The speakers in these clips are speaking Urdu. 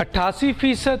88%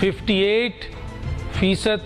58%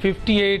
58।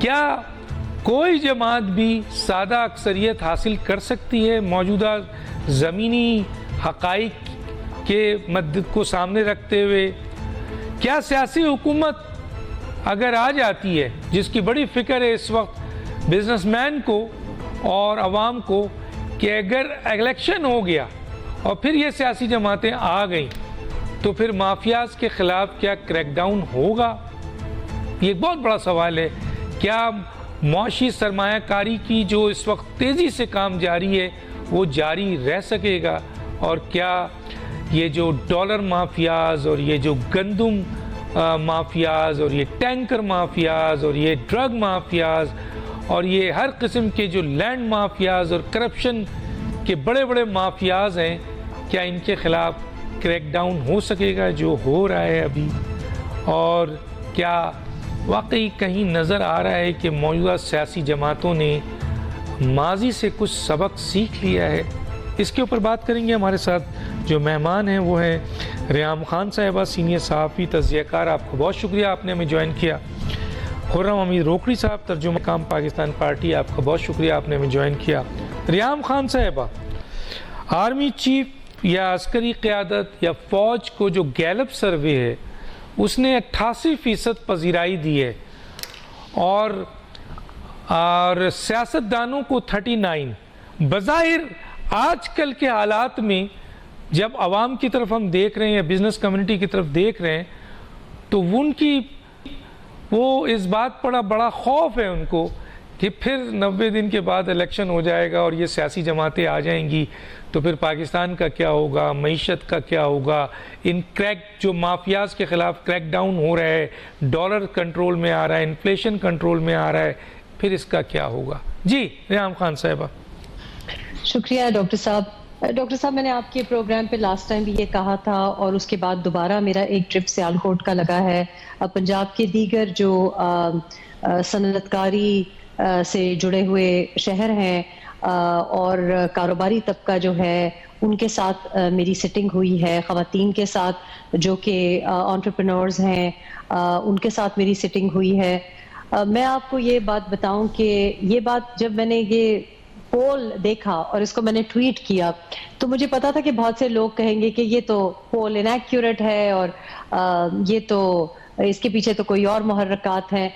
کیا کوئی جماعت بھی سادہ اکثریت حاصل کر سکتی ہے موجودہ زمینی حقائق کے مدد کو سامنے رکھتے ہوئے؟ کیا سیاسی حکومت اگر آ جاتی ہے، جس کی بڑی فکر ہے اس وقت بزنس مین کو اور عوام کو، کہ اگر الیکشن ہو گیا اور پھر یہ سیاسی جماعتیں آ گئیں تو پھر مافیاز کے خلاف کیا کریک ڈاؤن ہوگا؟ یہ ایک بہت بڑا سوال ہے۔ کیا معاشی سرمایہ کاری کی جو اس وقت تیزی سے کام جاری ہے وہ جاری رہ سکے گا؟ اور کیا یہ جو ڈالر مافیاز اور یہ جو گندم مافیاز اور یہ ٹینکر مافیاز اور یہ ڈرگ مافیاز اور یہ ہر قسم کے جو لینڈ مافیاز اور کرپشن کے بڑے بڑے مافیاز ہیں، کیا ان کے خلاف کریک ڈاؤن ہو سکے گا جو ہو رہا ہے ابھی؟ اور کیا واقعی کہیں نظر آ رہا ہے کہ موجودہ سیاسی جماعتوں نے ماضی سے کچھ سبق سیکھ لیا ہے؟ اس کے اوپر بات کریں گے۔ ہمارے ساتھ جو مہمان ہیں وہ ہیں ریام خان صاحبہ، سینئر صحافی، تجزیہ کار، آپ کو بہت شکریہ آپ نے ہمیں جوائن کیا۔ خرم امید روکڑی صاحب، ترجمہ کام پاکستان پارٹی، آپ کا بہت شکریہ آپ نے ہمیں جوائن کیا۔ ریام خان صاحبہ، آرمی چیف یا عسکری قیادت یا فوج کو جو گیلپ سروے ہے اس نے 88% پذیرائی دی ہے اور سیاستدانوں کو 39۔ بظاہر آج کل کے حالات میں جب عوام کی طرف ہم دیکھ رہے ہیں یا بزنس کمیونٹی کی طرف دیکھ رہے ہیں تو وہ اس بات پر بڑا خوف ہے ان کو کہ پھر 90 دن کے بعد الیکشن ہو جائے گا اور یہ سیاسی جماعتیں آ جائیں گی تو پھر پاکستان کا کیا ہوگا، معیشت کا کیا ہوگا، ان جو مافیاز کے خلاف کریک ڈاؤن ہو رہا ہے، ڈالر کنٹرول میں آ رہا ہے، انفلیشن کنٹرول میں آ رہا ہے، پھر اس کا کیا ہوگا؟ جی ریام خان صاحبہ۔ شکریہ ڈاکٹر صاحب۔ ڈاکٹر صاحب، میں نے آپ کے پروگرام پہ لاسٹ ٹائم بھی یہ کہا تھا اور اس کے بعد دوبارہ میرا ایک ٹرپ سیالکوٹ کا لگا ہے۔ پنجاب کے دیگر جو صنعت کاری سے جڑے ہوئے شہر ہیں اور کاروباری طبقہ جو ہے ان کے ساتھ میری سٹنگ ہوئی ہے، خواتین کے ساتھ جو کہ انٹرپرینورز ہیں ان کے ساتھ میری سٹنگ ہوئی ہے۔ میں آپ کو یہ بات بتاؤں کہ یہ بات جب میں نے یہ پول دیکھا اور اس کو میں نے ٹویٹ کیا تو مجھے پتا تھا کہ بہت سے لوگ کہیں گے کہ یہ تو پول انیکیوریٹ ہے اور یہ تو اس کے پیچھے تو کوئی اور محرکات ہیں،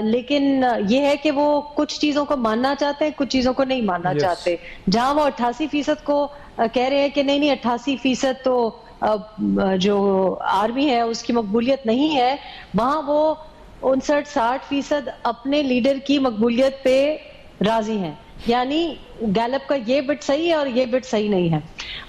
لیکن یہ ہے کہ وہ کچھ چیزوں کو ماننا چاہتے ہیں، کچھ چیزوں کو نہیں ماننا چاہتے۔ جہاں وہ 88% کو کہہ رہے ہیں کہ نہیں 88% تو جو آرمی ہے اس کی مقبولیت نہیں ہے، وہاں وہ 59-60% اپنے لیڈر کی مقبولیت پہ راضی ہیں۔ یعنی گیلپ کا یہ بٹ صحیح ہے اور یہ بٹ صحیح نہیں ہے۔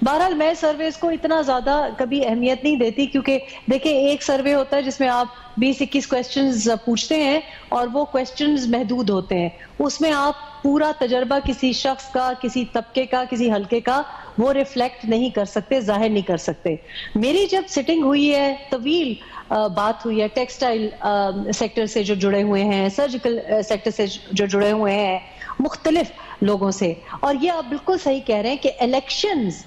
بہرحال میں سرویز کو اتنا زیادہ کبھی اہمیت نہیں دیتی، کیونکہ دیکھیں ایک سروے ہوتا ہے جس میں آپ 20-21 کویسچنز پوچھتے ہیں اور وہ کویسچنز محدود ہوتے ہیں، اس میں آپ پورا تجربہ کسی شخص کا، کسی طبقے کا، کسی حلقے کا وہ ریفلیکٹ نہیں کر سکتے، ظاہر نہیں کر سکتے۔ میری جب سٹنگ ہوئی ہے، طویل بات ہوئی ہے ٹیکسٹائل سیکٹر سے جو جڑے ہوئے ہیں، سرجیکل سیکٹر سے جو جڑے ہوئے ہیں، مختلف لوگوں سے، اور یہ آپ بالکل صحیح کہہ رہے ہیں کہ الیکشنز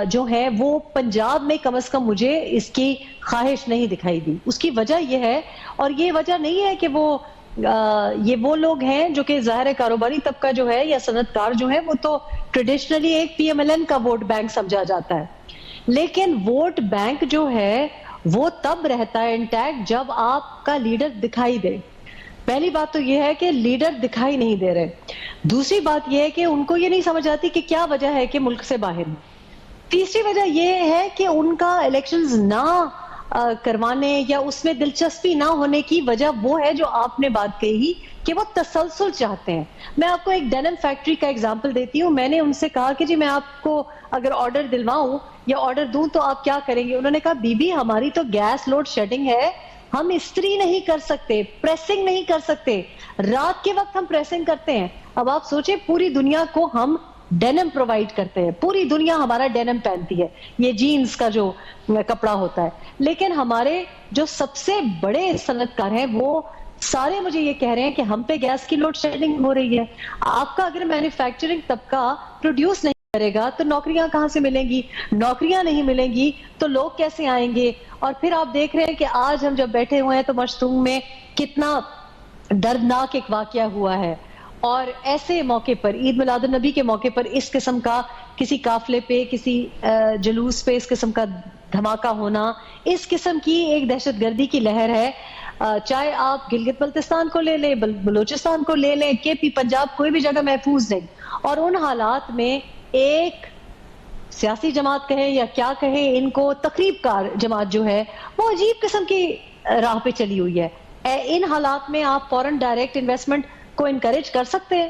جو ہیں وہ پنجاب میں کم از کم مجھے اس کی خواہش نہیں دکھائی دی۔ اس کی وجہ یہ ہے، اور یہ وجہ نہیں ہے کہ یہ وہ لوگ ہیں جو کہ ظاہر کاروباری طبقہ جو ہے یا صنعت کار جو ہے وہ تو ٹریڈیشنلی ایک پی ایم ایل این کا ووٹ بینک سمجھا جاتا ہے، لیکن ووٹ بینک جو ہے وہ تب رہتا ہے انٹیکٹ جب آپ کا لیڈر دکھائی دے۔ پہلی بات تو یہ ہے کہ لیڈر دکھائی نہیں دے رہے۔ دوسری بات یہ ہے کہ ان کو یہ نہیں سمجھ آتی کہ کیا وجہ ہے کہ ملک سے باہر ہیں۔ تیسری وجہ یہ ہے کہ ان کا الیکشنز نہ کروانے یا اس میں دلچسپی نہ ہونے کی وجہ وہ ہے جو آپ نے بات کہی کہ وہ تسلسل چاہتے ہیں۔ میں آپ کو ایک ڈینم فیکٹری کا اگزامپل دیتی ہوں۔ میں نے ان سے کہا کہ جی میں آپ کو اگر آرڈر دلواؤں یا آرڈر دوں تو آپ کیا کریں گے؟ انہوں نے کہا بی بی ہماری تو گیس لوڈ شیڈنگ ہے، ہم استری نہیں کر سکتے، پریسنگ نہیں کر سکتے، رات کے وقت ہم پریسنگ کرتے ہیں۔ اب آپ سوچیں پوری دنیا کو ہم ڈینم پرووائڈ کرتے ہیں، پوری دنیا ہمارا ڈینم پہنتی ہے، یہ جینز کا جو کپڑا ہوتا ہے، لیکن ہمارے جو سب سے بڑے صنعت کار ہیں وہ سارے مجھے یہ کہہ رہے ہیں کہ ہم پہ گیس کی لوڈ شیڈنگ ہو رہی ہے۔ آپ کا اگر مینوفیکچرنگ طبقہ پروڈیوس نہیں کرے گا تو نوکریاں کہاں سے ملیں گی؟ نوکریاں نہیں ملیں گی تو لوگ کیسے آئیں گے؟ اور پھر آپ دیکھ رہے ہیں کہ آج ہم جب بیٹھے ہوئے ہیں تو مشتونگ میں کتنا دردناک ایک واقعہ ہوا ہے، اور ایسے موقع پر عید میلاد النبی کے موقع پر اس قسم کا کسی قافلے پہ، کسی جلوس پہ اس قسم کا دھماکہ ہونا، اس قسم کی ایک دہشت گردی کی لہر ہے. چاہے آپ گلگت بلتستان کو لے لیں، بلوچستان کو لے لیں، کے پی پنجاب، کوئی بھی جگہ محفوظ نہیں. اور ان حالات میں ایک سیاسی جماعت کہیں یا کیا کہیں، ان کو تقریب کار جماعت جو ہے وہ عجیب قسم کی راہ پہ چلی ہوئی ہے. ان حالات میں آپ فورن ڈائریکٹ انویسٹمنٹ کو انکریج کر سکتے ہیں؟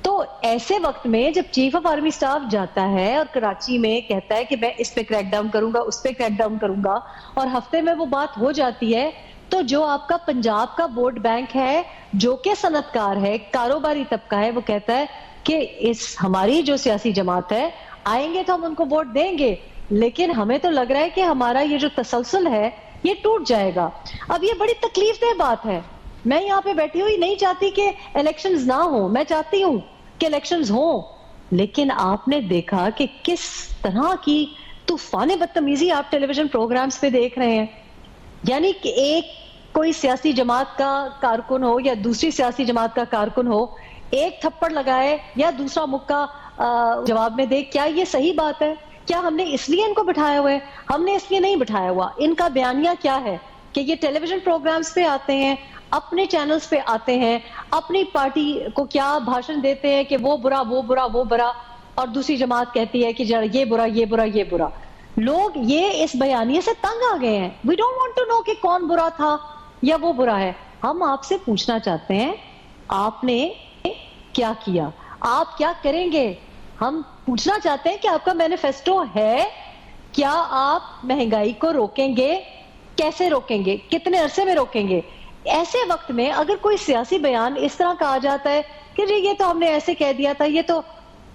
تو ایسے وقت میں جب چیف آف آرمی سٹاف جاتا ہے اور کراچی میں کہتا ہے کہ میں اس پہ کریک ڈاؤن کروں گا، اس پہ کریک ڈاؤن کروں گا، اور ہفتے میں وہ بات ہو جاتی ہے، تو جو آپ کا پنجاب کا ووٹ بینک ہے، جو کہ صنعت کار ہے، کاروباری طبقہ ہے، وہ کہتا ہے کہ ہماری جو سیاسی جماعت ہے آئیں گے تو ہم ان کو ووٹ دیں گے، لیکن ہمیں تو لگ رہا ہے کہ ہمارا یہ جو تسلسل ہے یہ ٹوٹ جائے گا. اب یہ بڑی تکلیف دہ بات ہے. میں یہاں پہ بیٹھی ہوئی نہیں چاہتی کہ الیکشنز نہ ہوں، میں چاہتی ہوں کہ الیکشنز ہوں، لیکن آپ نے دیکھا کہ کس طرح کی طوفان بدتمیزی آپ ٹیلی ویژن پروگرامز پہ دیکھ رہے ہیں. یعنی کہ ایک کوئی سیاسی جماعت کا کارکن ہو یا دوسری سیاسی جماعت کا کارکن ہو، ایک تھپڑ لگائے یا دوسرا مکہ جواب میں دے. کیا یہ صحیح بات ہے؟ کیا ہم نے اس لیے ان کو بٹھایا ہوا ہے؟ ہم نے اس لیے نہیں بٹھایا ہوا. ان کا بیانیہ کیا ہے کہ یہ ٹیلی ویژن پروگرامز پہ آتے ہیں، اپنے چینلز پہ آتے ہیں، اپنی پارٹی کو کیا بھاشن دیتے ہیں کہ وہ برا وہ برا وہ برا، اور دوسری جماعت کہتی ہے کہ یہ برا یہ برا یہ برا. لوگ یہ اس بیانیے سے تنگ آ گئے ہیں. We don't want to know کہ کون برا تھا یا وہ برا ہے. ہم آپ سے پوچھنا چاہتے ہیں آپ نے کیا کیا، آپ کیا کریں گے. ہم پوچھنا چاہتے ہیں کہ آپ کا مینیفیسٹو ہے، کیا آپ مہنگائی کو روکیں گے، کیسے روکیں گے، کتنے عرصے میں روکیں گے. ایسے وقت میں اگر کوئی سیاسی بیان اس طرح کہا جاتا ہے کہ جی یہ تو ہم نے ایسے کہہ دیا تھا، یہ تو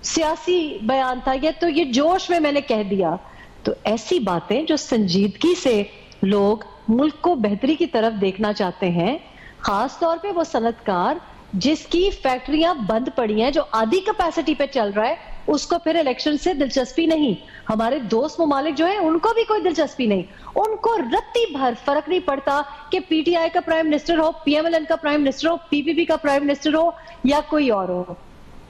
سیاسی بیان تھا، یہ جوش میں نے کہہ دیا، تو ایسی باتیں جو سنجیدگی سے لوگ ملک کو بہتری کی طرف دیکھنا چاہتے ہیں، خاص طور پہ وہ صنعت کار جس کی فیکٹریاں بند پڑی ہیں، جو آدھی کیپیسٹی پہ چل رہا ہے، اس کو پھر الیکشن سے دلچسپی نہیں. ہمارے دوست ممالک جو ہیں ان کو بھی کوئی دلچسپی نہیں، ان کو رتی بھر فرق نہیں پڑتا کہ پی ٹی آئی کا پرائم منسٹر ہو، پی ایم ایل این کا پرائم منسٹر ہو، پی پی پی کا پرائم منسٹر ہو یا کوئی اور ہو.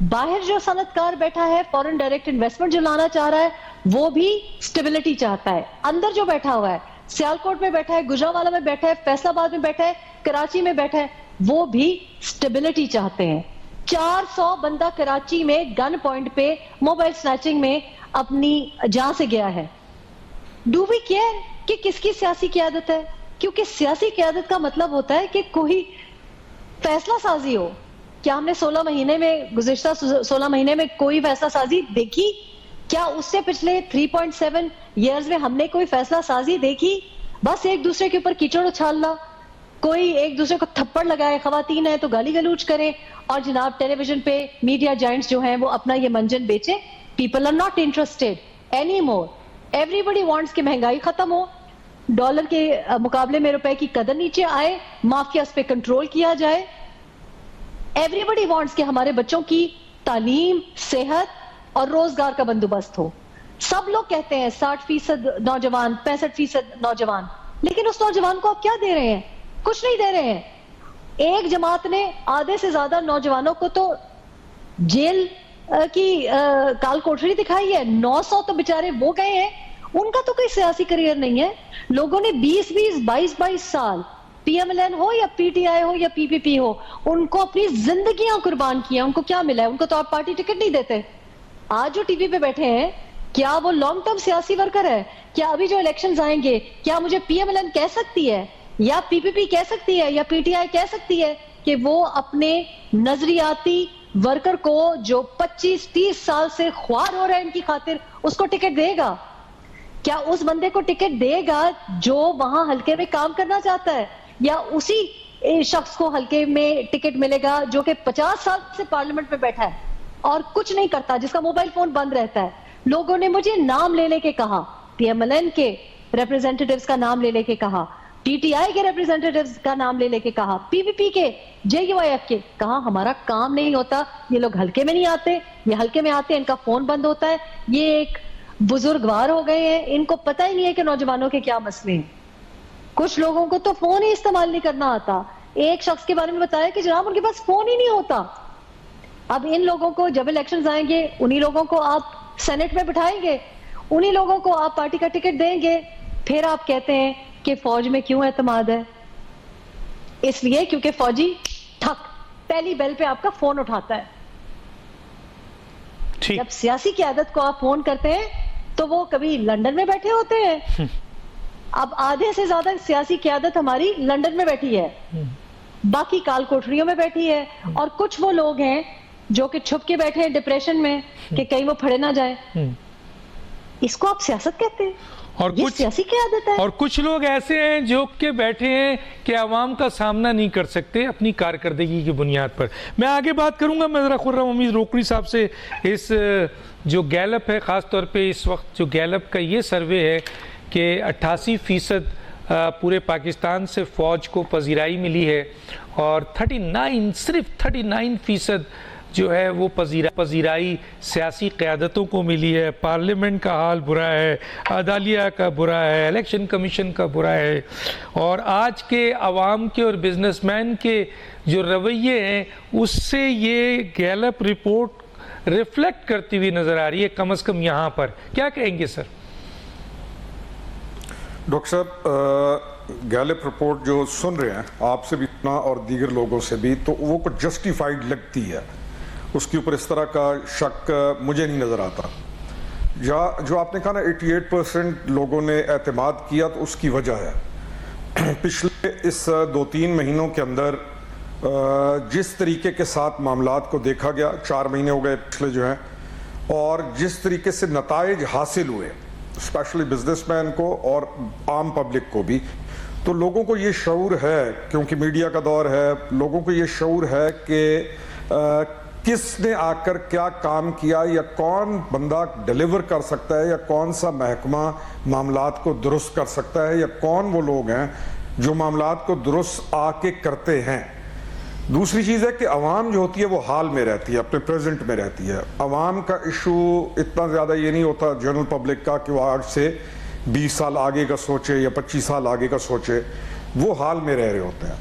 باہر جو صنعت کار بیٹھا ہے، فورن ڈائریکٹ انویسٹمنٹ جو لانا چاہ رہا ہے، وہ بھی سٹیبلٹی چاہتا ہے. اندر جو بیٹھا ہوا ہے، سیالکوٹ میں بیٹھا ہے، گجرانوالہ میں بیٹھا ہے، فیصل آباد میں بیٹھا ہے، کراچی میں بیٹھا ہے، وہ بھی سٹیبلٹی چاہتے ہیں. 400 بندہ کراچی میں گن پوائنٹ پہ موبائل سنیچنگ میں اپنی جان سے گیا ہے. ڈو وی کیئر کہ کس کی سیاسی قیادت ہے؟ کیونکہ سیاسی قیادت کا مطلب ہوتا ہے کہ کوئی فیصلہ سازی ہو. کیا ہم نے گزشتہ 16 مہینے میں کوئی فیصلہ سازی دیکھی؟ کیا اس سے پچھلے 3.7 ایئرز میں ہم نے کوئی فیصلہ سازی دیکھی؟ بس ایک دوسرے کے اوپر کیچڑ اچھالنا، کوئی ایک دوسرے کو تھپڑ لگائے، خواتین ہیں تو گالی گلوچ کریں، اور جناب ٹیلی ویژن پہ میڈیا جائنٹس جو ہیں وہ اپنا یہ منجن بیچیں. People are not interested any more. Everybody wants کہ مہنگائی ختم ہو، ڈالر کے مقابلے میں روپے کی قدر نیچے آئے، مافیاز پہ کنٹرول کیا جائے. ایوری بڈی وانٹس کہ ہمارے بچوں کی تعلیم، صحت اور روزگار کا بندوبست ہو. سب لوگ کہتے ہیں 60% نوجوان، 65% نوجوان، لیکن اس نوجوان کو آپ کیا دے رہے ہیں؟ کچھ نہیں دے رہے ہیں. ایک جماعت نے آدھے سے زیادہ نوجوانوں کو تو جیل کی کال کوٹری دکھائی ہے. 900 تو بےچارے وہ گئے ہیں، ان کا تو کوئی سیاسی کریئر نہیں ہے. لوگوں نے 20-20 22-22 سال پی ایم ایل این ہو یا پی ٹی آئی ہو یا پی پی پی ہو، ان کو اپنی زندگیاں قربان کیا. ان کو کیا ملا ہے؟ ان کو تو آپ پارٹی ٹکٹ نہیں دیتے. آج جو ٹی وی پہ بیٹھے ہیں، کیا وہ لانگ ٹرم سیاسی ورکر ہے؟ کیا ابھی جو الیکشنز آئیں گے، کیا مجھے پی ایم ایل این کہہ سکتی ہے یا پی پی پی کہہ سکتی ہے یا پی ٹی آئی کہہ سکتی ہے کہ وہ اپنے نظریاتی ورکر کو جو 25-30 سال سے خوار ہو رہے ہیں ان کی خاطر، اس کو ٹکٹ دے گا؟ کیا اس بندے کو ٹکٹ دے گا جو وہاں حلقے میں کام کرنا چاہتا ہے، یا اسی شخص کو حلقے میں ٹکٹ ملے گا جو کہ 50 سال سے پارلیمنٹ میں بیٹھا ہے اور کچھ نہیں کرتا، جس کا موبائل فون بند رہتا ہے؟ لوگوں نے مجھے نام لے کے کہا، پی ایم ایل این کے ریپرزینٹیٹیوز کا نام لے کے کہا، پی ٹی آئی کے ریپرزینٹیٹیوز کا نام لے کے کہا، پی پی پی کے، جے یو آئی ایف کے، کہا ہمارا کام نہیں ہوتا، یہ لوگ حلقے میں نہیں آتے، یہ حلقے میں آتے ہیں ان کا فون بند ہوتا ہے، یہ ایک بزرگوار ہو گئے ہیں، ان کو پتہ ہی نہیں ہے کہ نوجوانوں کے کیا مسئلے ہیں. کچھ لوگوں کو تو فون ہی استعمال نہیں کرنا آتا. ایک شخص کے بارے میں بتایا کہ جناب ان کے پاس فون ہی نہیں ہوتا. اب ان لوگوں کو جب الیکشنز آئیں گے انہی لوگوں کو آپ سینٹ میں بٹھائیں گے, انہی لوگوں کو آپ پارٹی کا ٹکٹ دیں گے, پھر آپ کہتے ہیں کہ فوج میں کیوں اعتماد ہے؟ اس لیے کیونکہ فوجی ٹھک پہلی بیل پہ آپ کا فون اٹھاتا ہے. جب سیاسی قیادت کو آپ فون کرتے ہیں تو وہ کبھی لندن میں بیٹھے ہوتے ہیں. اب آدھے سے زیادہ سیاسی قیادت ہماری لندن میں بیٹھی ہے, باقی کال کوٹریوں میں بیٹھی ہے, اور کچھ وہ لوگ ہیں جو کہ چھپ کے بیٹھے ہیں ڈپریشن میں کہ کہیں وہ پھڑے نہ جائے. اس کو آپ سیاست کہتے ہیں؟ اور یہ سیاسی قیادت ہے. اور کچھ لوگ ایسے ہیں جو کہ بیٹھے ہیں کہ عوام کا سامنا نہیں کر سکتے اپنی کارکردگی کی بنیاد پر. میں آگے بات کروں گا, میں ذرا خرم امید روکڑی صاحب سے اس جو گیلپ ہے, خاص طور پہ اس وقت جو گیلپ کا یہ سروے ہے کہ 88% پورے پاکستان سے فوج کو پذیرائی ملی ہے, اور 39% جو ہے وہ پذیرائی سیاسی قیادتوں کو ملی ہے. پارلیمنٹ کا حال برا ہے, عدلیہ کا برا ہے, الیکشن کمیشن کا برا ہے, اور آج کے عوام کے اور بزنس مین کے جو رویے ہیں اس سے یہ گیلپ رپورٹ ریفلیکٹ کرتی ہوئی نظر آ رہی ہے, کم از کم یہاں پر. کیا کہیں گے سر؟ ڈاکٹر صاحب, گیلپ رپورٹ جو سن رہے ہیں آپ سے بھی اور دیگر لوگوں سے بھی, تو وہ کچھ جسٹیفائیڈ لگتی ہے, اس کے اوپر اس طرح کا شک مجھے نہیں نظر آتا. جو آپ نے کہا نا 88% لوگوں نے اعتماد کیا, تو اس کی وجہ ہے پچھلے اس 2-3 مہینوں کے اندر جس طریقے کے ساتھ معاملات کو دیکھا گیا, 4 مہینے ہو گئے پچھلے جو ہیں, اور جس طریقے سے نتائج حاصل ہوئے اسپیشلی بزنس مین کو اور عام پبلک کو بھی, تو لوگوں کو یہ شعور ہے, کیونکہ میڈیا کا دور ہے, لوگوں کو یہ شعور ہے کہ کس نے آ کر کیا کام کیا, یا کون بندہ ڈیلیور کر سکتا ہے, یا کون سا محکمہ معاملات کو درست کر سکتا ہے, یا کون وہ لوگ ہیں جو معاملات کو درست آ کے کرتے ہیں. دوسری چیز ہے کہ عوام جو ہوتی ہے وہ حال میں رہتی ہے, اپنے پریزنٹ میں رہتی ہے. عوام کا ایشو اتنا زیادہ یہ نہیں ہوتا جنرل پبلک کا کہ وہ آج سے 20 سال آگے کا سوچے یا 25 سال آگے کا سوچے. وہ حال میں رہ رہے ہوتے ہیں,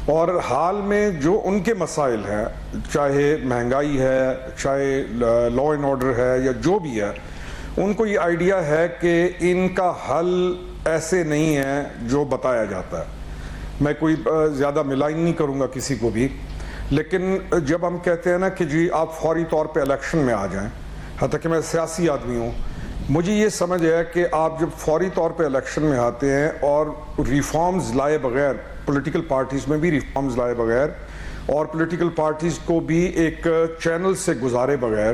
اور حال میں جو ان کے مسائل ہیں, چاہے مہنگائی ہے, چاہے لا اینڈ آرڈر ہے, یا جو بھی ہے, ان کو یہ آئیڈیا ہے کہ ان کا حل ایسے نہیں ہے جو بتایا جاتا ہے. میں کوئی زیادہ ملائن نہیں کروں گا کسی کو بھی, لیکن جب ہم کہتے ہیں نا کہ جی آپ فوری طور پہ الیکشن میں آ جائیں, حتیٰ کہ میں سیاسی آدمی ہوں, مجھے یہ سمجھ ہے کہ آپ جب فوری طور پہ الیکشن میں آتے ہیں اور ریفارمز لائے بغیر, پولیٹیکل پارٹیز میں بھی ریفارمز لائے بغیر, اور پولیٹیکل پارٹیز کو بھی ایک چینل سے گزارے بغیر,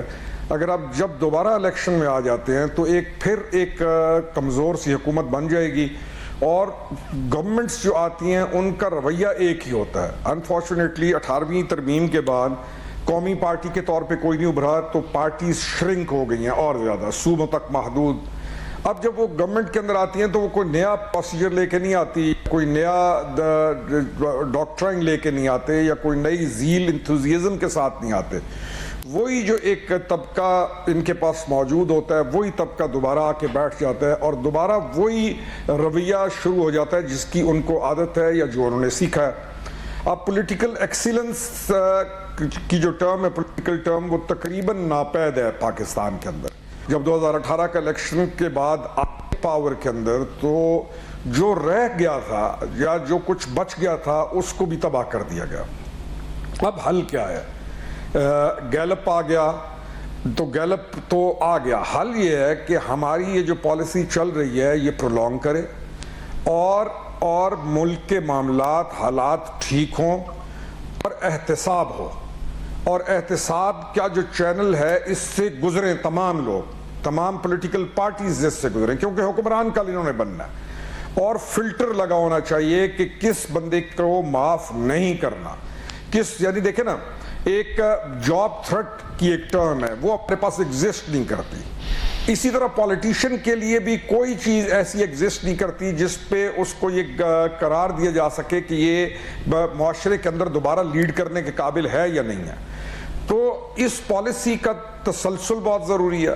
اگر آپ جب دوبارہ الیکشن میں آ جاتے ہیں تو پھر ایک کمزور سی حکومت بن جائے گی, اور گورنمنٹس جو آتی ہیں ان کا رویہ ایک ہی ہوتا ہے. انفارچونیٹلی 18ویں ترمیم کے بعد قومی پارٹی کے طور پہ کوئی نہیں ابھرا, تو پارٹیز شرنک ہو گئی ہیں اور زیادہ, صوبوں تک محدود. اب جب وہ گورنمنٹ کے اندر آتی ہیں تو وہ کوئی نیا پروسیجر لے کے نہیں آتی, کوئی نیا ڈاکٹرائن لے کے نہیں آتے, یا کوئی نئی زیل انتھوزیزم کے ساتھ نہیں آتے. وہی جو ایک طبقہ ان کے پاس موجود ہوتا ہے, وہی طبقہ دوبارہ آ کے بیٹھ جاتا ہے, اور دوبارہ وہی رویہ شروع ہو جاتا ہے جس کی ان کو عادت ہے یا جو انہوں نے سیکھا ہے. اب پولیٹیکل ایکسیلنس کی جو ٹرم ہے, پولیٹیکل ٹرم, وہ تقریباً ناپید ہے پاکستان کے اندر. جب 2018 کا الیکشن کے بعد پاور کے اندر, تو جو رہ گیا تھا یا جو کچھ بچ گیا تھا اس کو بھی تباہ کر دیا گیا. اب حل کیا ہے؟ گیلپ آ گیا تو گیلپ تو آ گیا. حل یہ ہے کہ ہماری یہ جو پالیسی چل رہی ہے یہ پرولونگ کرے, اور ملک کے معاملات, حالات ٹھیک ہوں, اور احتساب ہو, اور احتساب کا جو چینل ہے اس سے گزریں تمام لوگ, تمام پولیٹیکل پارٹیز اس سے گزریں, کیونکہ حکمران کل انہوں نے بننا ہے. اور فلٹر لگا ہونا چاہیے کہ کس بندے کو معاف نہیں کرنا, یعنی دیکھیں نا, ایک جاب تھرٹ کی ایک ٹرم ہے, وہ اپنے پاس ایگزسٹ نہیں کرتی. اسی طرح پولیٹیشین کے لیے بھی کوئی چیز ایسی ایگزسٹ نہیں کرتی جس پہ اس کو یہ قرار دیا جا سکے کہ یہ معاشرے کے اندر دوبارہ لیڈ کرنے کے قابل ہے یا نہیں ہے. تو اس پالیسی کا تسلسل بہت ضروری ہے,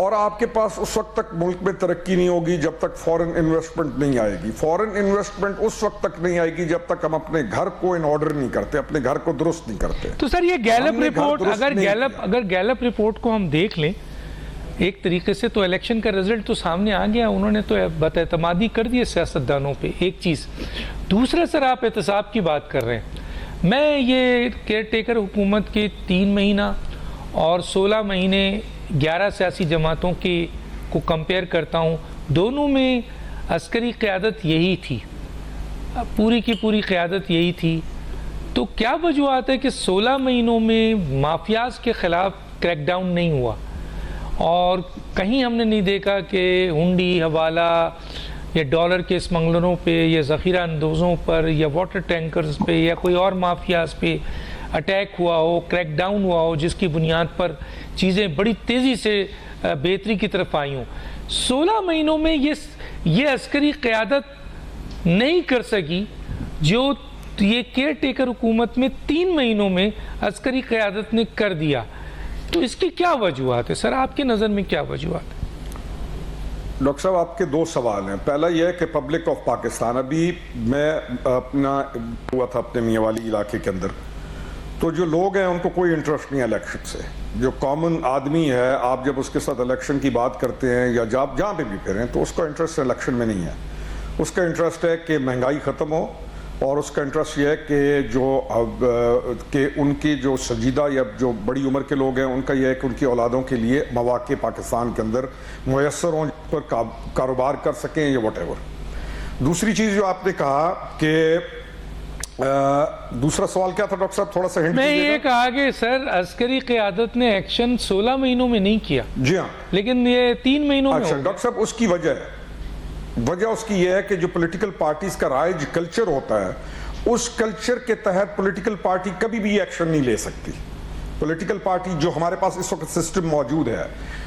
اور آپ کے پاس اس وقت تک ملک میں ترقی نہیں ہوگی جب تک فورن انویسٹمنٹ نہیں آئے گی. فورن انویسٹمنٹ اس وقت تک نہیں آئے گی جب تک ہم اپنے گھر کو ان آرڈر نہیں کرتے, اپنے گھر کو درست نہیں کرتے. تو سر یہ گیلپ رپورٹ, اگر گیلپ رپورٹ کو ہم دیکھ لیں ایک طریقے سے تو الیکشن کا رزلٹ تو سامنے آ گیا, انہوں نے تو بد اعتمادی کر دی سیاستدانوں پہ, ایک چیز. دوسرا سر آپ احتساب کی بات کر رہے ہیں, میں یہ کیئر ٹیکر حکومت کے 3 مہینہ اور 16 مہینے 11 سیاسی جماعتوں کے کو کمپیئر کرتا ہوں, دونوں میں عسکری قیادت یہی تھی, پوری کی پوری قیادت یہی تھی. تو کیا وجوہات ہے کہ 16 مہینوں میں مافیاز کے خلاف کریک ڈاؤن نہیں ہوا, اور کہیں ہم نے نہیں دیکھا کہ ہنڈی, حوالہ یا ڈالر کے اسمگلروں پہ یا ذخیرہ اندوزوں پر یا واٹر ٹینکرز پہ یا کوئی اور مافیاز پہ اٹیک ہوا ہو, کریک ڈاؤن ہوا ہو, جس کی بنیاد پر چیزیں بڑی تیزی سے بہتری کی طرف آئی ہوں. 16 مہینوں میں یہ عسکری قیادت نہیں کر سکی جو یہ کیئر ٹیکر حکومت میں 3 مہینوں میں عسکری قیادت نے کر دیا. تو اس کی کیا وجوہات ہے سر, آپ کے نظر میں کیا وجوہات ہے؟ ڈاکٹر صاحب آپ کے 2 سوال ہیں. پہلا یہ ہے کہ پبلک آف پاکستان, ابھی میں اپنا ہوا تھا اپنے میاں والی علاقے کے اندر, تو جو لوگ ہیں ان کو کوئی انٹرسٹ نہیں ہے الیکشن سے. جو کامن آدمی ہے, آپ جب اس کے ساتھ الیکشن کی بات کرتے ہیں یا جہاں پہ بھی پھریں, تو اس کا انٹرسٹ الیکشن میں نہیں ہے. اس کا انٹرسٹ ہے کہ مہنگائی ختم ہو, اور اس کا انٹرسٹ یہ ہے کہ ان کی جو سنجیدہ یا جو بڑی عمر کے لوگ ہیں ان کا یہ ہے کہ ان کی اولادوں کے لیے مواقع پاکستان کے اندر میسر ہوں, جس پر کاروبار کر سکیں یا واٹ ایور. دوسری چیز جو آپ نے کہا کہ دوسرا سوال کیا تھا ڈاکٹر صاحب, تھوڑا سا ہنٹ میں یہ کہا کہ سر عسکری قیادت نے ایکشن 16 مہینوں میں نہیں کیا. جی ہاں, لیکن یہ 3 مہینوں میں. اچھا ڈاکٹر صاحب, اس کی وجہ اس کی یہ ہے کہ جو پولیٹیکل پارٹیز کا رائج کلچر ہوتا ہے, اس کلچر کے تحت پولیٹیکل پارٹی کبھی بھی ایکشن نہیں لے سکتی. پولیٹیکل پارٹی جو ہمارے پاس اس وقت سسٹم موجود ہے,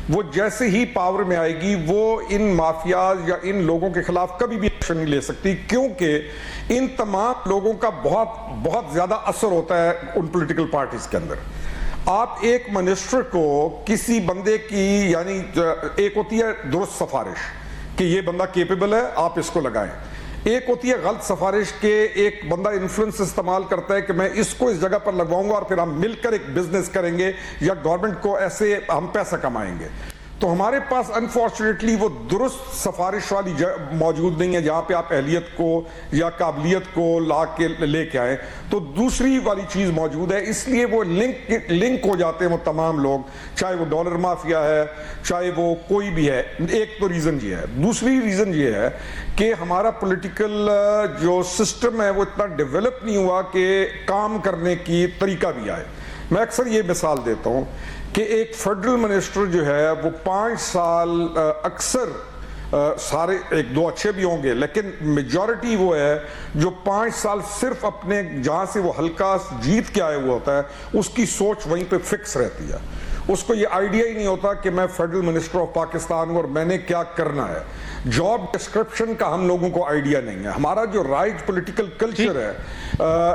وہ جیسے ہی پاور میں آئے گی وہ ان مافیاز یا ان لوگوں کے خلاف کبھی بھی ایکشن نہیں لے سکتی, کیونکہ ان تمام لوگوں کا بہت زیادہ اثر ہوتا ہے ان پولیٹیکل پارٹیز کے اندر. آپ ایک منسٹر کو کسی بندے کی, یعنی ایک ہوتی ہے درست سفارش کہ یہ بندہ کیپیبل ہے, آپ اس کو لگائیں. ایک ہوتی ہے غلط سفارش کہ ایک بندہ انفلوئنس استعمال کرتا ہے کہ میں اس کو اس جگہ پر لگواؤں گا اور پھر ہم مل کر ایک بزنس کریں گے یا گورنمنٹ کو ایسے ہم پیسہ کمائیں گے. تو ہمارے پاس انفارچونیٹلی وہ درست سفارش والی موجود نہیں ہے جہاں پہ آپ اہلیت کو یا قابلیت کو لا کے لے کے آئیں. تو دوسری والی چیز موجود ہے, اس لیے وہ لنک ہو جاتے ہیں وہ تمام لوگ, چاہے وہ ڈالر مافیا ہے, چاہے وہ کوئی بھی ہے. ایک تو ریزن یہ ہے. دوسری ریزن یہ ہے کہ ہمارا پولیٹیکل جو سسٹم ہے وہ اتنا ڈیولپ نہیں ہوا کہ کام کرنے کی طریقہ بھی آئے. میں اکثر یہ مثال دیتا ہوں کہ ایک فیڈرل منسٹر جو ہے وہ 5 سال اکثر سارے 1-2 اچھے بھی ہوں گے, لیکن میجورٹی وہ ہے جو 5 سال صرف اپنے جہاں سے وہ ہلکا جیت کے آئے ہوا ہوتا ہے اس کی سوچ وہیں پہ فکس رہتی ہے. اس کو یہ آئیڈیا ہی نہیں ہوتا کہ میں فیڈرل منسٹر آف پاکستان ہوں اور میں نے کیا کرنا ہے. جاب ڈسکرپشن کا ہم لوگوں کو آئیڈیا نہیں ہے. ہمارا جو رائج پولیٹیکل کلچر ہے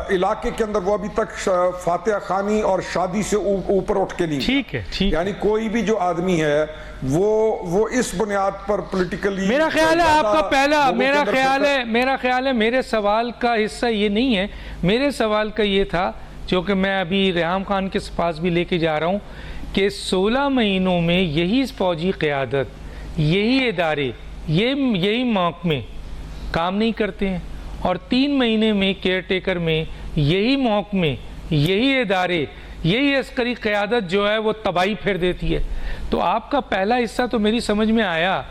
علاقے کے اندر وہ ابھی تک فاتحہ خوانی اور شادی سے اوپر اٹھ کے نہیں. ٹھیک ہے, یعنی کوئی بھی جو آدمی ہے وہ اس بنیاد پر پولیٹیکلی, میرا خیال ہے آپ کا پہلا, میرا خیال ہے میرے سوال کا حصہ یہ نہیں ہے. میرے سوال کا یہ تھا جو کہ میں ابھی ریحام خان کے پاس بھی لے کے جا رہا ہوں کہ 16 مہینوں میں یہی فوجی قیادت, یہی ادارے, یہی محکمے کام نہیں کرتے ہیں, اور 3 مہینے میں کیئر ٹیکر میں یہی محکمے, یہی ادارے, یہی عسکری قیادت جو ہے وہ تباہی پھیر دیتی ہے. تو آپ کا پہلا حصہ تو میری سمجھ میں آیا,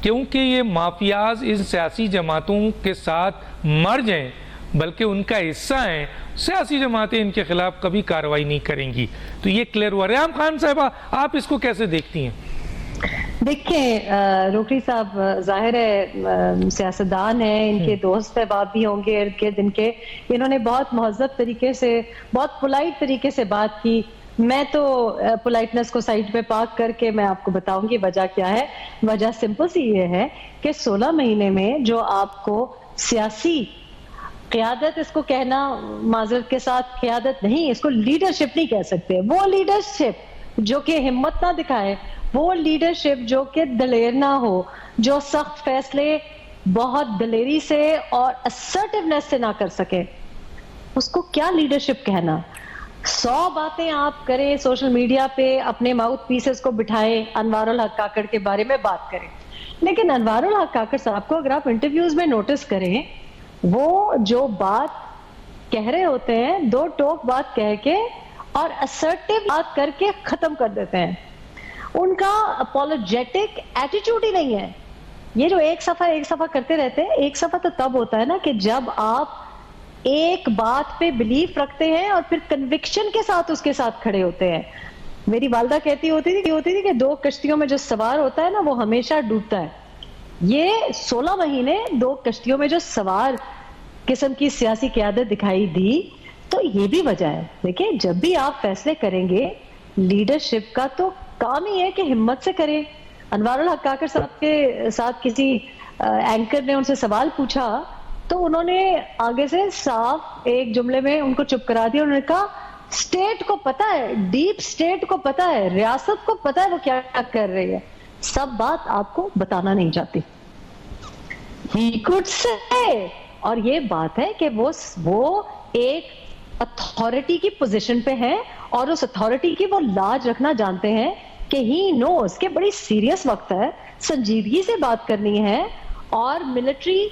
کیونکہ یہ مافیاز ان سیاسی جماعتوں کے ساتھ مرج ہیں بلکہ ان کا حصہ ہیں, سیاسی جماعتیں ان کے خلاف کبھی کارروائی نہیں کریں گی. تو یہ کلیئر ہوا. ریحام خان صاحبہ آپ اس کو کیسے دیکھتی ہیں؟ دیکھیں روکڑی صاحب ظاہر ہے سیاستدان ہیں, ان کے دوست احباب بھی ہوں گے ارد گرد ان کے, انہوں نے بہت مہذب طریقے سے, بہت پولائٹ طریقے سے بات کی. میں تو پولائٹنس کو سائڈ پہ پارک کر کے میں آپ کو بتاؤں گی وجہ کیا ہے. وجہ سمپل سی یہ ہے کہ 16 مہینے میں جو آپ کو سیاسی قیادت, اس کو کہنا معذرت کے ساتھ قیادت نہیں, اس کو لیڈرشپ نہیں کہہ سکتے, وہ لیڈرشپ جو کہ ہمت نہ دکھائے, وہ لیڈرشپ جو کہ دلیر نہ ہو, جو سخت فیصلے بہت دلیری سے اور assertiveness سے نہ کر سکے, اس کو کیا لیڈرشپ کہنا؟ 100 باتیں آپ کریں سوشل میڈیا پہ, اپنے ماؤتھ پیسز کو بٹھائیں, انوار الحق کاکڑ کے بارے میں بات کریں, لیکن انوار الحق کاکڑ صاحب کو اگر آپ انٹرویوز میں نوٹس کریں, وہ جو بات کہہ رہے ہوتے ہیں 2 ٹوک بات کہہ کے اور assertive بات کر کے ختم کر دیتے ہیں. ان کا apologetic ایٹیٹیوڈ ہی نہیں ہے. یہ جو ایک صفحہ کرتے رہتے ہیں, ایک صفحہ تو تب ہوتا ہے نا کہ جب آپ ایک بات پہ بلیف رکھتے ہیں اور پھر کنوکشن کے ساتھ اس کے ساتھ کھڑے ہوتے ہیں. میری والدہ کہتی ہوتی تھی کہ 2 کشتیوں میں جو سوار ہوتا ہے نا وہ ہمیشہ ڈوبتا ہے. یہ 16 مہینے 2 کشتیوں میں جو سوار قسم کی سیاسی قیادت دکھائی دی, تو یہ بھی وجہ ہے. دیکھیں, جب بھی آپ فیصلے کریں گے, لیڈرشپ کا تو کام ہی ہے کہ ہمت سے کریں. انوار الحق کاکڑ صاحب کے ساتھ کسی اینکر نے ان سے سوال پوچھا تو انہوں نے آگے سے صاف ایک جملے میں ان کو چپ کرا دیا. انہوں نے کہا اسٹیٹ کو پتا ہے, ڈیپ اسٹیٹ کو پتا ہے, ریاست کو پتا ہے وہ کیا کر رہی ہے, سب بات آپ کو بتانا نہیں چاہتی. He could say, اور یہ بات ہے کہ وہ ایک اتھارٹی کی پوزیشن پہ ہیں اور اس اتھارٹی کی وہ لاج رکھنا جانتے ہیں کہ ہی نوز کہ بڑی سیریس وقت ہے, سنجیدگی سے بات کرنی ہے, اور ملٹری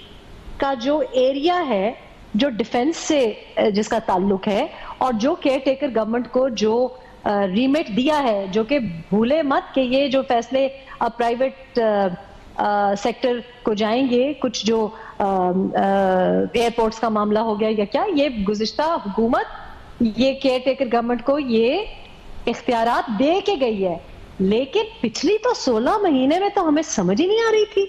کا جو ایریا ہے جو ڈیفنس سے جس کا تعلق ہے, اور جو کیئر ٹیکر گورنمنٹ کو جو ریمیٹ دیا ہے, جو کہ بھولے مت کہ یہ جو فیصلے اب پرائیویٹ سیکٹر کو جائیں گے, کچھ جو ایئرپورٹس کا معاملہ ہو گیا یا کیا, یہ گزشتہ حکومت یہ کیئر ٹیکر گورنمنٹ کو یہ اختیارات دے کے گئی ہے. لیکن پچھلی تو 16 مہینے میں تو ہمیں سمجھ ہی نہیں آ رہی تھی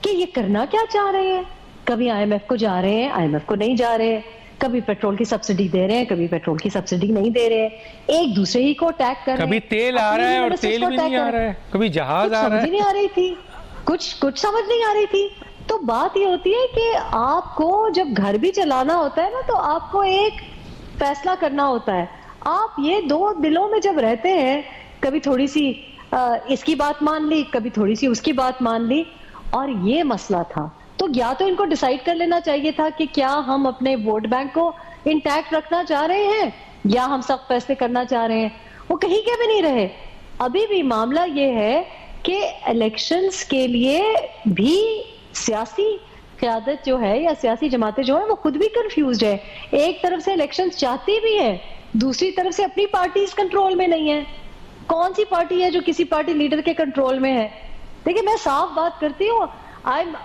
کہ یہ کرنا کیا چاہ رہے ہیں. کبھی IMF کو جا رہے ہیں, IMF کو نہیں جا رہے, کبھی پیٹرول کی سبسڈی دے رہے ہیں, کبھی پیٹرول کی سبسڈی نہیں دے رہے, ایک دوسرے ہی کو اٹیک کر رہے ہیں. کبھی تیل آ رہا ہے اور تیل بھی نہیں آ رہا ہے, کبھی جہاز آ رہا ہے. سمجھ نہیں آ رہی تھی, کچھ سمجھ نہیں آ رہی تھی. تو بات یہ ہوتی ہے کہ آپ کو جب گھر بھی چلانا ہوتا ہے نا, تو آپ کو ایک فیصلہ کرنا ہوتا ہے. آپ یہ 2 دلوں میں جب رہتے ہیں, کبھی تھوڑی سی اس کی بات مان لی, کبھی تھوڑی سی اس کی بات مان لی, اور یہ مسئلہ تھا. تو یا تو ان کو ڈیسائیڈ کر لینا چاہیے تھا کہ کیا ہم اپنے ووٹ بینک کو انٹیکٹ رکھنا چاہ رہے ہیں یا ہم سخت فیصلے کرنا چاہ رہے ہیں. وہ کہیں کے بھی نہیں رہے. ابھی بھی معاملہ یہ ہے کہ الیکشنز کے لیے بھی سیاسی قیادت جو ہے یا سیاسی جماعتیں جو ہیں وہ خود بھی کنفیوزڈ ہے. ایک طرف سے الیکشنز چاہتی بھی ہے, دوسری طرف سے اپنی پارٹیز کنٹرول میں نہیں ہے. کون سی پارٹی ہے جو کسی پارٹی لیڈر کے کنٹرول میں ہے؟ دیکھیں, میں صاف بات کرتی ہوں,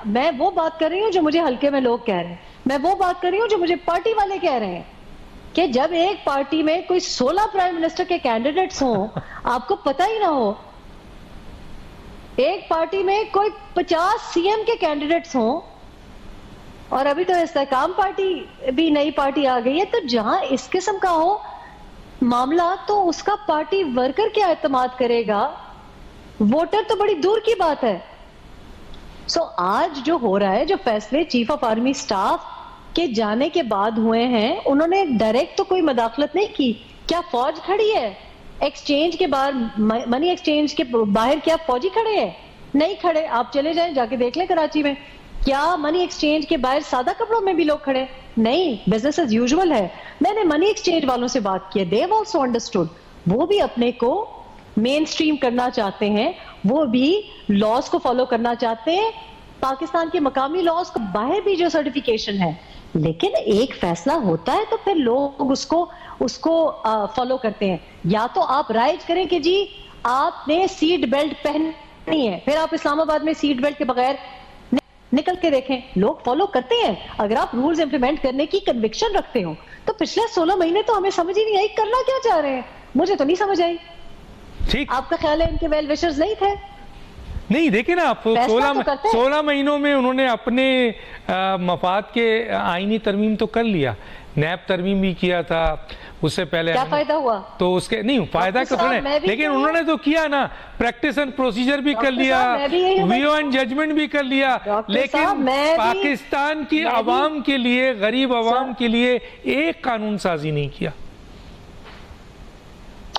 میں وہ بات کر رہی ہوں جو مجھے حلقے میں لوگ کہہ رہے ہیں, میں وہ بات کر رہی ہوں جو مجھے پارٹی والے کہہ رہے ہیں کہ جب ایک پارٹی میں کوئی 16 پرائم منسٹر کے کینڈیڈیٹس ہوں, آپ کو پتہ ہی نہ ہو, ایک پارٹی میں کوئی 50 CM کے کینڈیڈیٹس ہوں, اور ابھی تو استحکام پارٹی بھی نئی پارٹی آ گئی ہے, تو جہاں اس قسم کا ہو معاملہ تو اس کا پارٹی ورکر کیا اعتماد کرے گا, ووٹر تو بڑی دور کی بات ہے. سو آج جو ہو رہا ہے, جو فیصلے چیف آف آرمی سٹاف کے جانے کے بعد ہوئے ہیں, انہوں نے ڈائریکٹ تو کوئی مداخلت نہیں کی. کیا فوج کھڑی ہے ایکسچینج کے باہر, منی ایکسچینج کے باہر کیا فوجی کھڑے ہیں؟ نہیں کھڑے. آپ چلے جائیں, جا کے دیکھ لیں کراچی میں, کیا منی ایکسچینج کے باہر سادہ کپڑوں میں بھی لوگ کھڑے؟ نہیں, بزنس ایز یوزول ہے. میں نے منی ایکسچینج والوں سے بات کی, they have also understood, وہ بھی اپنے کو مین سٹریم کرنا چاہتے ہیں, وہ بھی لاز کو فالو کرنا چاہتے ہیں, پاکستان کے مقامی لاز کو باہر بھی جو سرٹیفیکیشن ہے. لیکن ایک فیصلہ ہوتا ہے تو پھر لوگ اس کو فالو کرتے ہیں. یا تو آپ رائج کریں کہ جی آپ نے سیٹ بیلٹ پہننی ہے, پھر آپ اسلام آباد میں سیٹ بیلٹ کے بغیر نکل کے دیکھیں, لوگ فالو کرتے ہیں. اگر آپ رولز امپلیمنٹ کرنے کی کنوکشن رکھتے ہو تو پچھلے 16 مہینے تو ہمیں سمجھ ہی نہیں آئی کرنا کیا چاہ رہے ہیں. مجھے تو نہیں سمجھ آئی. ٹھیک, آپ کا خیال ہے ان کے ویل وشرز نہیں تھے؟ نہیں, دیکھیں نا آپ, 16 مہینوں میں انہوں نے اپنے مفاد کے آئینی ترمیم تو کر لیا, نیب ترمیم بھی کیا تھا, اس سے پہلے کیا فائدہ ہوا؟ تو اس کے نہیں فائدہ کتنے, لیکن انہوں نے تو کیا نا, پریکٹس اینڈ پروسیجر بھی کر لیا, ویو اینڈ ججمنٹ بھی کر لیا, لیکن پاکستان کی عوام کے لیے, غریب عوام کے لیے ایک قانون سازی نہیں کیا.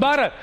12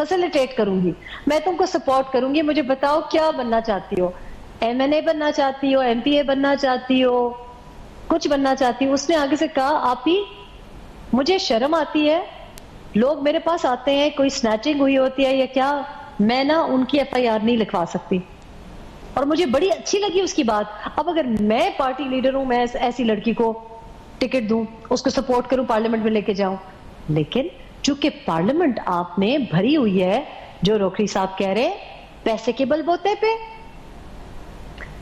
فیسیلیٹیٹ کروں گی, میں تم کو سپورٹ کروں گی, مجھے بتاؤ کیا بننا چاہتی ہو, ایم این اے بننا چاہتی ہو, ایم پی اے بننا چاہتی ہو, کچھ بننا چاہتی ہو. اس نے آگے سے کہا آپ ہی مجھے شرم آتی ہے, لوگ میرے پاس آتے ہیں کوئی سنیچنگ ہوئی ہوتی ہے یا کیا, میں نا ان کی ایف آئی آر نہیں لکھوا سکتی. اور مجھے بڑی اچھی لگی اس کی بات. اب اگر میں پارٹی لیڈر ہوں, میں ایسی لڑکی کو ٹکٹ دوں, اس کو سپورٹ کروں, پارلیمنٹ میں لے کے جاؤں, لیکن چونکہ پارلیمنٹ آپ نے بھری ہوئی ہے, جو روکھری صاحب کہہ رہے پیسے کے بل بوتے پہ,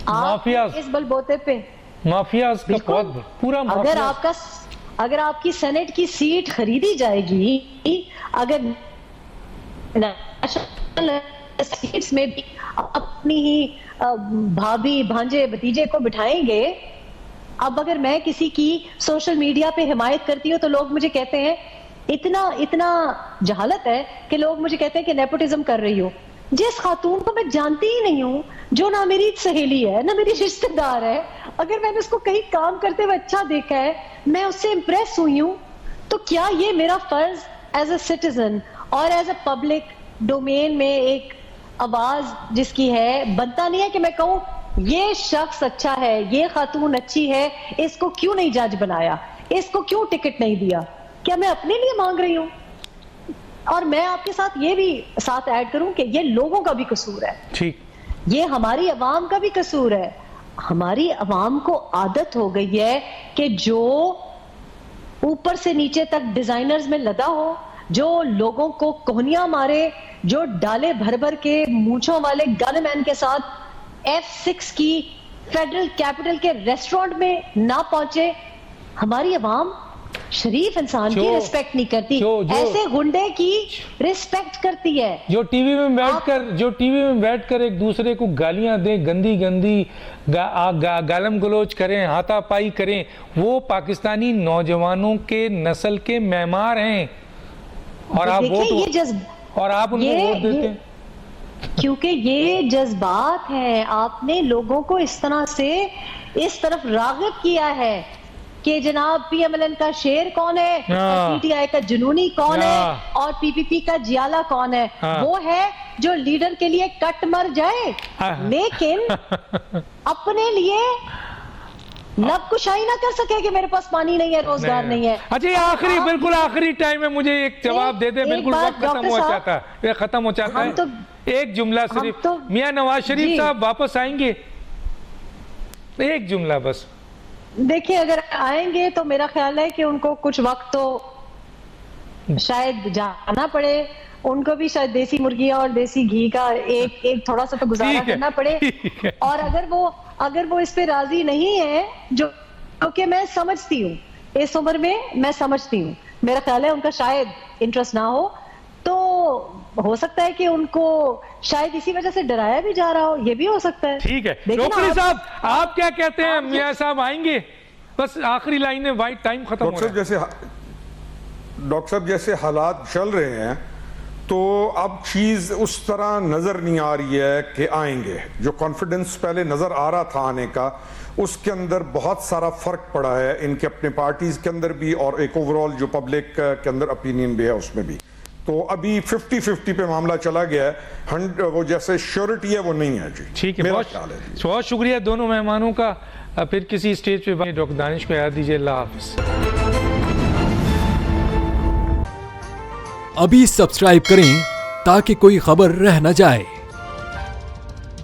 مافیاز, اس بل بوتے پہ مافیاز کا بہت پورا اگر آپ کی سینٹ کی سیٹ خریدی جائے گی, اگر نیشنل سیٹس میں بھی اپنی ہی بھابھی بھانجے بھتیجے کو بٹھائیں گے. اب اگر میں کسی کی سوشل میڈیا پہ حمایت کرتی ہوں تو لوگ مجھے کہتے ہیں, اتنا جہالت ہے کہ لوگ مجھے کہتے ہیں کہ نیپوٹزم کر رہی ہو. جس خاتون کو میں جانتی ہی نہیں ہوں, جو نہ میری سہیلی ہے نہ میری رشتہ دار ہے, اگر میں نے اس کو کہیں کام کرتے ہوئے اچھا دیکھا ہے, میں اس سے امپریس ہوئی ہوں, تو کیا یہ میرا فرض ایز اے سٹیزن اور ایز اے پبلک ڈومین میں ایک آواز جس کی ہے, بنتا نہیں ہے کہ میں کہوں یہ شخص اچھا ہے, یہ خاتون اچھی ہے, اس کو کیوں نہیں جج بنایا, اس کو کیوں ٹکٹ نہیں دیا؟ کیا میں اپنے لیے مانگ رہی ہوں؟ اور میں آپ کے ساتھ یہ بھی ساتھ ایڈ کروں کہ یہ لوگوں کا بھی قصور ہے, ٹھیک, یہ ہماری عوام کا بھی قصور ہے. ہماری عوام کو عادت ہو گئی ہے کہ جو اوپر سے نیچے تک ڈیزائنرز میں لدا ہو, جو لوگوں کو کوہنیاں مارے, جو ڈالے بھر بھر کے مونچھوں والے گن مین کے ساتھ F6 کی فیڈرل کیپٹل کے ریسٹورنٹ میں نہ پہنچے. ہماری عوام شریف انسان کی رسپیکٹ نہیں کرتی, ایسے گنڈے کی رسپیکٹ کرتی ہے جو ٹی وی میں بیٹھ کر ایک دوسرے کو گالیاں دیں, گندی گالم گلوچ کریں, ہاتھا پائی کریں, وہ پاکستانی نوجوانوں کے نسل کے معمار ہیں. اور آپ ان کو ووٹ دیتے ہیں کیونکہ یہ جذبات ہیں. آپ نے لوگوں کو اس طرح سے اس طرف راغب کیا ہے کہ جناب پی ایم ایل این کا شیر کون ہے, پی ٹی آئی کا جنونی کون ہے, اور پی پی پی کا جیالہ کون ہے. وہ ہے جو لیڈر کے لیے کٹ مر جائے لیکن اپنے لیے لب کشائی نہ کر سکے کہ میرے پاس پانی نہیں ہے, روزگار نہیں ہے. اچھا بالکل آخری ٹائم میں مجھے ایک جواب دے دے, بالکل وقت ختم ہو جاتا ہے. ایک جملہ صرف, میاں نواز شریف صاحب واپس آئیں گے؟ ایک جملہ بس. دیکھیں اگر آئیں گے تو میرا خیال ہے کہ ان کو کچھ وقت تو شاید جانا پڑے, ان کو بھی شاید دیسی مرغیاں اور دیسی گھی کا ایک تھوڑا سا تو گزارا کرنا پڑے. اور اگر وہ اس پہ راضی نہیں ہے, جو کہ میں سمجھتی ہوں اس عمر میں, میں سمجھتی ہوں, میرا خیال ہے ان کا شاید انٹرسٹ نہ ہو, تو ہو سکتا ہے کہ ان کو شاید اسی وجہ سے ڈرایا بھی جا رہا ہو, یہ بھی ہو سکتا ہے. ٹھیک ہے روکھری صاحب, آپ کیا کہتے ہیں؟ میاں صاحب آئیں گے؟ بس آخری لائن ہے, وائٹ ٹائم ختم ہو رہا ہے. ڈاکٹر صاحب جیسے حالات چل رہے ہیں تو اب چیز اس طرح نظر نہیں آ رہی ہے کہ آئیں گے. جو کانفیڈنس پہلے نظر آ رہا تھا آنے کا, اس کے اندر بہت سارا فرق پڑا ہے ان کے اپنے پارٹیز کے اندر بھی, اور ایک اوورال جو پبلک کے اندر اپینین بھی ہے اس میں بھی. تو ابھی 50-50 پہ معاملہ چلا گیا ہے, وہ جیسے شیورٹی ہے وہ نہیں ہے. جی ٹھیک ہے, بہت شکریہ دونوں مہمانوں کا. پھر کسی اسٹیج پہ ڈاکٹر دانش کو یاد دیجیے. اللہ حافظ. ابھی سبسکرائب کریں تاکہ کوئی خبر رہ نہ جائے.